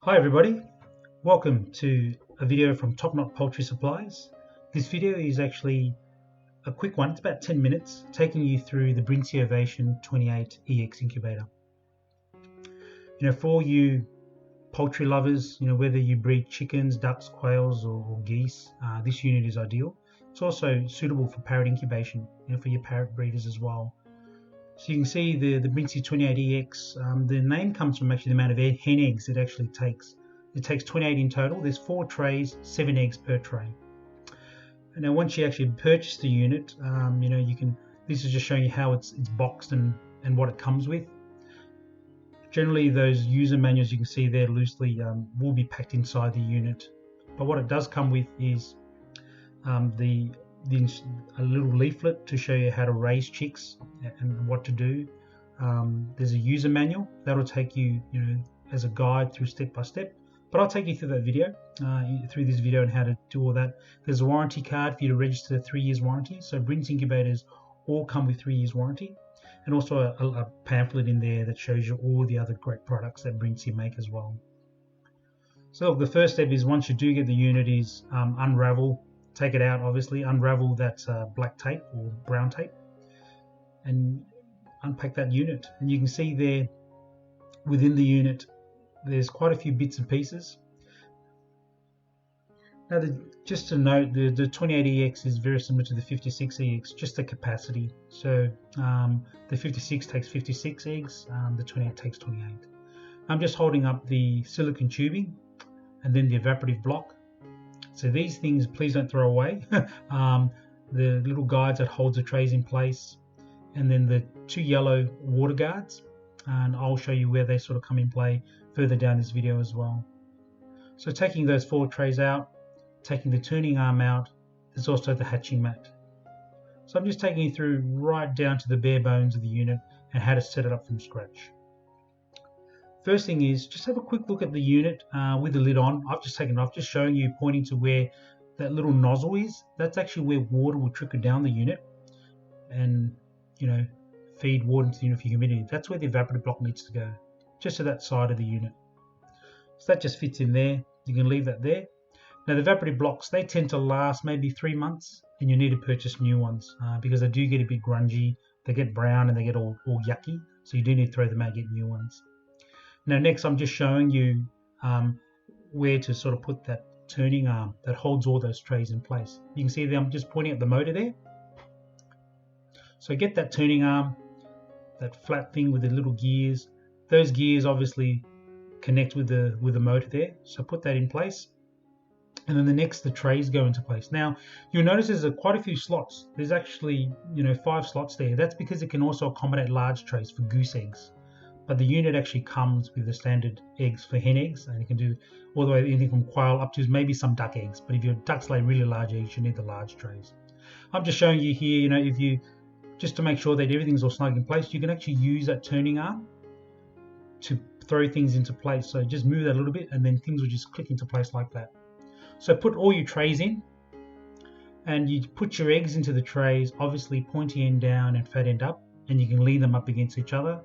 Hi everybody, welcome to a video from Top Knot Poultry Supplies. This video is actually a quick one, it's about 10 minutes, taking you through the Brinsea Ovation 28EX incubator. For you poultry lovers, whether you breed chickens, ducks, quails or geese, this unit is ideal. It's also suitable for parrot incubation, for your parrot breeders as well. So you can see the Brinsea 28EX, the name comes from actually the amount of hen eggs it actually takes. It takes 28 in total. There's 4 trays, 7 eggs per tray. And now once you actually purchase the unit, you can, this is just showing you how it's boxed and what it comes with. Generally those user manuals you can see there loosely will be packed inside the unit. But what it does come with is a little leaflet to show you how to raise chicks and what to do. There's a user manual that'll take you, as a guide through step by step. But I'll take you through that video, through this video, and how to do all that. There's a warranty card for you to register 3 years warranty. So Brinsea incubators all come with 3 years warranty, and also a pamphlet in there that shows you all the other great products that Brinsea make as well. So the first step is, once you do get the unit, is unravel. Take it out, obviously, unravel that black tape or brown tape and unpack that unit. And you can see there within the unit there's quite a few bits and pieces. Now just to note, the 28EX is very similar to the 56EX, just the capacity. So the 56 takes 56 eggs, the 28 takes 28. I'm just holding up the silicone tubing and then the evaporative block. So these things, please don't throw away. The little guides that hold the trays in place, and then the 2 yellow water guards, and I'll show you where they sort of come in play further down this video as well. So taking those 4 trays out, taking the turning arm out, there's also the hatching mat. So I'm just taking you through right down to the bare bones of the unit and how to set it up from scratch. First thing is, just have a quick look at the unit with the lid on. I've just taken it off, just showing you, pointing to where that little nozzle is. That's actually where water will trickle down the unit and, feed water into the unit for humidity. That's where the evaporative block needs to go, just to that side of the unit. So that just fits in there. You can leave that there. Now the evaporative blocks, they tend to last maybe 3 months, and you need to purchase new ones because they do get a bit grungy. They get brown and they get all yucky. So you do need to throw them out and get new ones. Now next I'm just showing you where to sort of put that turning arm that holds all those trays in place. You can see there I'm just pointing at the motor there. So get that turning arm, that flat thing with the little gears. Those gears obviously connect with the motor there. So put that in place. And then the trays go into place. Now you'll notice there's quite a few slots. There's actually 5 slots there. That's because it can also accommodate large trays for goose eggs. But the unit actually comes with the standard eggs for hen eggs, and you can do all the way anything from quail up to maybe some duck eggs. But if your ducks lay really large eggs, you need the large trays. I'm just showing you here, if you, just to make sure that everything's all snug in place, you can actually use that turning arm to throw things into place. So just move that a little bit and then things will just click into place like that. So put all your trays in and you put your eggs into the trays, obviously pointy end down and fat end up, and you can lean them up against each other.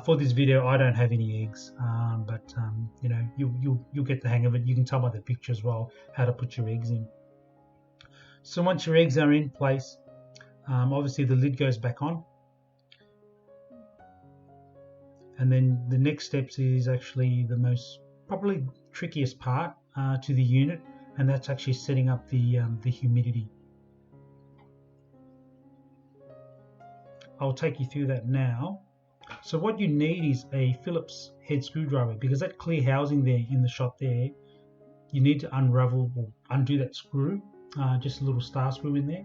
For this video, I don't have any eggs, but you'll get the hang of it. You can tell by the picture as well how to put your eggs in. So once your eggs are in place, obviously the lid goes back on, and then the next steps is actually the most probably trickiest part to the unit, and that's actually setting up the humidity. I'll take you through that now. So what you need is a Phillips head screwdriver, because that clear housing there in the shot there, you need to unravel or undo that screw, just a little star screw in there.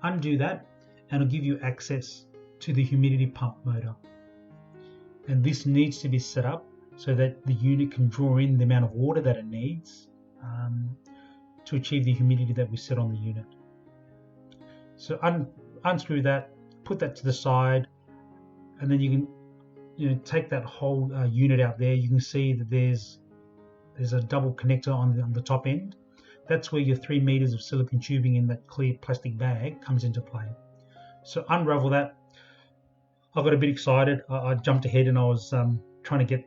Undo that and it'll give you access to the humidity pump motor. And this needs to be set up so that the unit can draw in the amount of water that it needs to achieve the humidity that we set on the unit. So unscrew that, put that to the side, and then you can take that whole unit out there. You can see that there's a double connector on the top end. That's where your 3 meters of silicone tubing in that clear plastic bag comes into play. So unravel that. I got a bit excited. I jumped ahead and I was trying to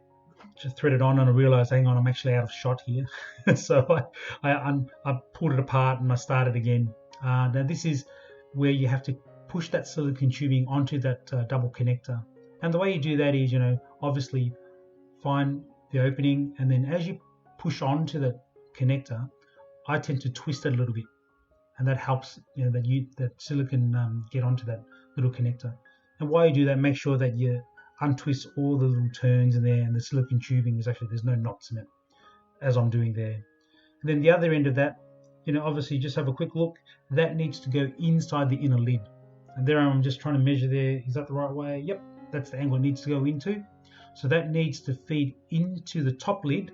just threaded on, and I realized, hang on, I'm actually out of shot here. So I pulled it apart and I started again. Now this is where you have to push that silicone tubing onto that double connector. And the way you do that is, obviously find the opening, and then as you push onto the connector, I tend to twist it a little bit, and that helps that silicone get onto that little connector. And while you do that, make sure that you untwist all the little turns in there, and the silicone tubing is actually, there's no knots in it, as I'm doing there. And then the other end of that, obviously just have a quick look. That needs to go inside the inner lid. And there I'm just trying to measure there. Is that the right way? Yep, that's the angle it needs to go into. So that needs to feed into the top lid,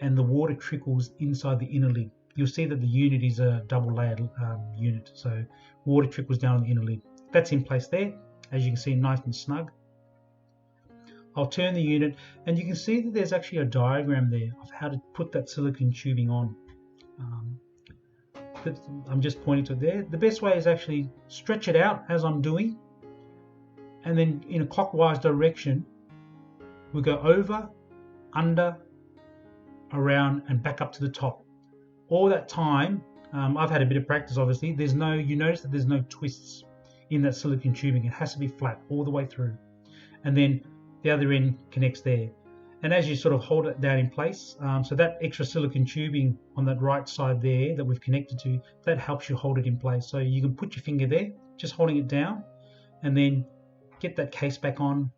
and the water trickles inside the inner lid. You'll see that the unit is a double layered unit, so water trickles down on the inner lid. That's in place there, as you can see, nice and snug. I'll turn the unit, and you can see that there's actually a diagram there of how to put that silicone tubing on. I'm just pointing to it there. The best way is actually stretch it out as I'm doing, and then in a clockwise direction, we'll go over, under, around, and back up to the top. All that time, I've had a bit of practice, obviously. You notice that there's no twists in that silicone tubing. It has to be flat all the way through. And then the other end connects there. And as you sort of hold it down in place, so that extra silicone tubing on that right side there that we've connected to, that helps you hold it in place. So you can put your finger there, just holding it down, and then get that case back on.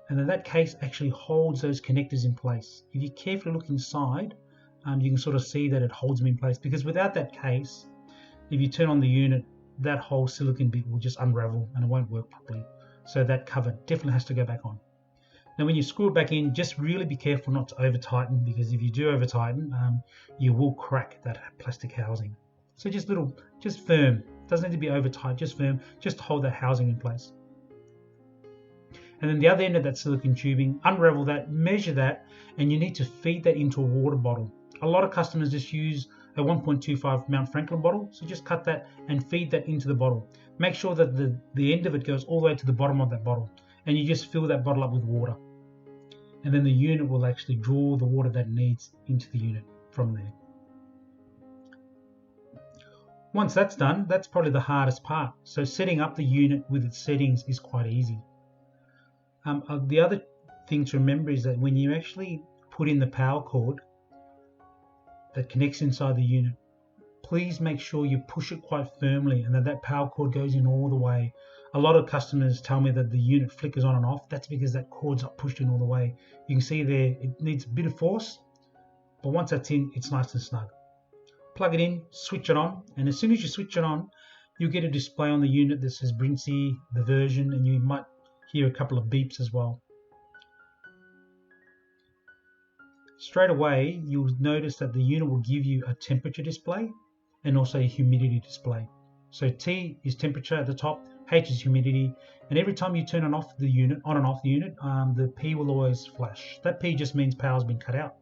And then that case actually holds those connectors in place. If you carefully look inside, you can sort of see that it holds them in place, because without that case, if you turn on the unit, that whole silicone bit will just unravel and it won't work properly. So that cover definitely has to go back on. Now when you screw it back in, just really be careful not to over tighten, because if you do over tighten, you will crack that plastic housing. So just firm. It doesn't need to be over tight, just firm, just to hold that housing in place. And then the other end of that silicone tubing, unravel that, measure that, and you need to feed that into a water bottle. A lot of customers just use a 1.25 Mount Franklin bottle, so just cut that and feed that into the bottle. Make sure that the end of it goes all the way to the bottom of that bottle, and you just fill that bottle up with water. And then the unit will actually draw the water that it needs into the unit from there. Once that's done, that's probably the hardest part. So setting up the unit with its settings is quite easy. The other thing to remember is that when you actually put in the power cord that connects inside the unit, please make sure you push it quite firmly and that power cord goes in all the way. A lot of customers tell me that the unit flickers on and off. That's because that cord's not pushed in all the way. You can see there, it needs a bit of force, but once that's in, it's nice and snug. Plug it in, switch it on, and as soon as you switch it on, you'll get a display on the unit that says Brinsea, the version, and you might hear a couple of beeps as well. Straight away, you'll notice that the unit will give you a temperature display and also a humidity display. So T is temperature at the top, H is humidity, and every time you turn on and off the unit, the P will always flash. That P just means power's been cut out.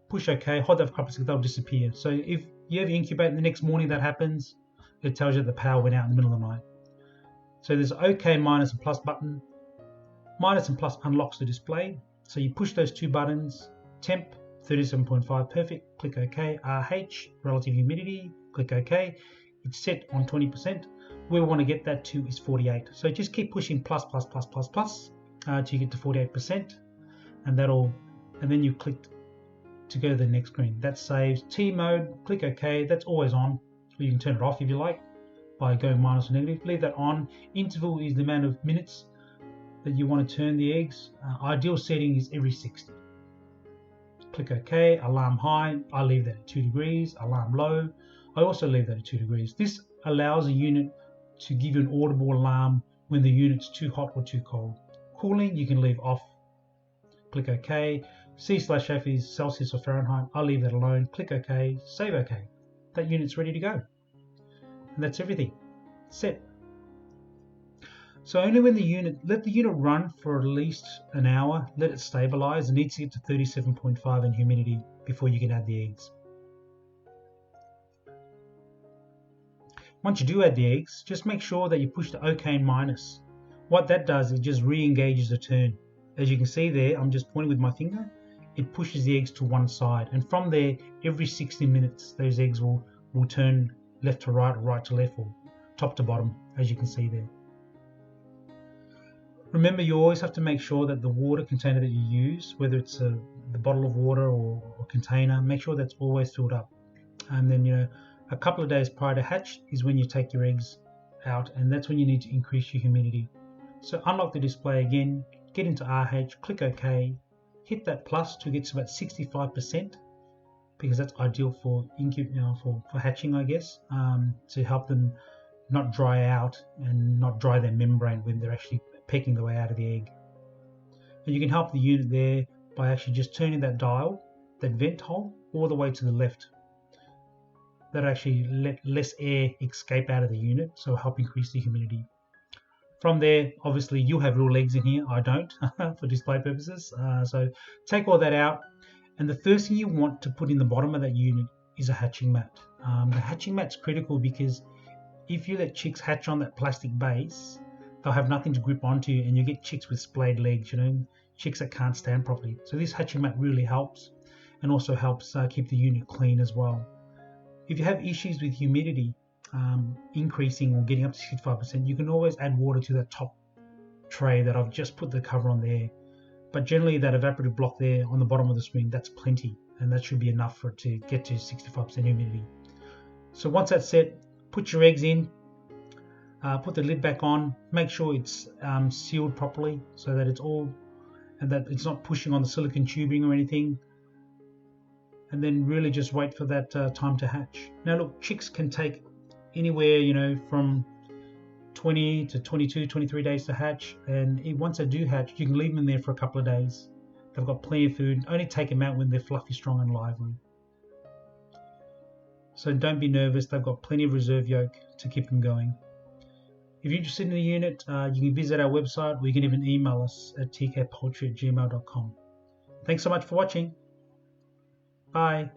Push OK, hold that for a couple of seconds, they'll disappear. So if you have Incubator the next morning that happens, it tells you that the power went out in the middle of the night. So there's OK, minus and plus button. Minus and plus unlocks the display. So you push those two buttons, temp 37.5, perfect, click OK. RH, relative humidity, click OK. It's set on 20%. Where we want to get that to is 48. So just keep pushing plus till you get to 48%, and then you click to go to the next screen. That saves. T mode, click OK. That's always on. You can turn it off if you like by going minus or negative. Leave that on. Interval is the amount of minutes that you want to turn the eggs. Ideal setting is every 60. Click OK. Alarm high, I leave that at 2 degrees. Alarm low, I also leave that at 2 degrees. This allows the unit to give you an audible alarm when the unit's too hot or too cold. Cooling, you can leave off. Click OK. C/F is Celsius or Fahrenheit. I'll leave that alone. Click OK. Save OK. That unit's ready to go. And that's everything. Set. So only when let the unit run for at least an hour, let it stabilize. It needs to get to 37.5 in humidity before you can add the eggs. Once you do add the eggs, just make sure that you push the OK minus. What that does is just re-engages the turn. as you can see there, I'm just pointing with my finger, it pushes the eggs to one side, and from there, every 60 minutes, those eggs will turn left to right, or right to left, or top to bottom, as you can see there. Remember, you always have to make sure that the water container that you use, whether it's the bottle of water or container, make sure that's always filled up. And then, a couple of days prior to hatch is when you take your eggs out, and that's when you need to increase your humidity. So unlock the display again, get into RH, click OK, hit that plus to get to about 65%, because that's ideal for for hatching, I guess, to help them not dry out and not dry their membrane when they're actually pecking the way out of the egg. And you can help the unit there by actually just turning that dial, that vent hole, all the way to the left. That actually let less air escape out of the unit, so help increase the humidity. From there, obviously, you have real legs in here. I don't, for display purposes. So take all that out. And the first thing you want to put in the bottom of that unit is a hatching mat. The hatching mat's critical because if you let chicks hatch on that plastic base, they'll have nothing to grip onto, and you get chicks with splayed legs, chicks that can't stand properly. So this hatching mat really helps, and also helps keep the unit clean as well. If you have issues with humidity increasing or getting up to 65%, you can always add water to that top tray that I've just put the cover on there. But generally that evaporative block there on the bottom of the screen, that's plenty, and that should be enough for it to get to 65% humidity. So once that's set, put your eggs in, put the lid back on, make sure it's sealed properly so that it's not pushing on the silicone tubing or anything. And then really just wait for that time to hatch. Now look, chicks can take anywhere, from 20 to 22, 23 days to hatch, and once they do hatch, you can leave them there for a couple of days. They've got plenty of food. Only take them out when they're fluffy, strong, and lively. So don't be nervous. They've got plenty of reserve yolk to keep them going. If you're interested in the unit, you can visit our website, or you can even email us at tkpoultry@gmail.com. Thanks so much for watching. Bye.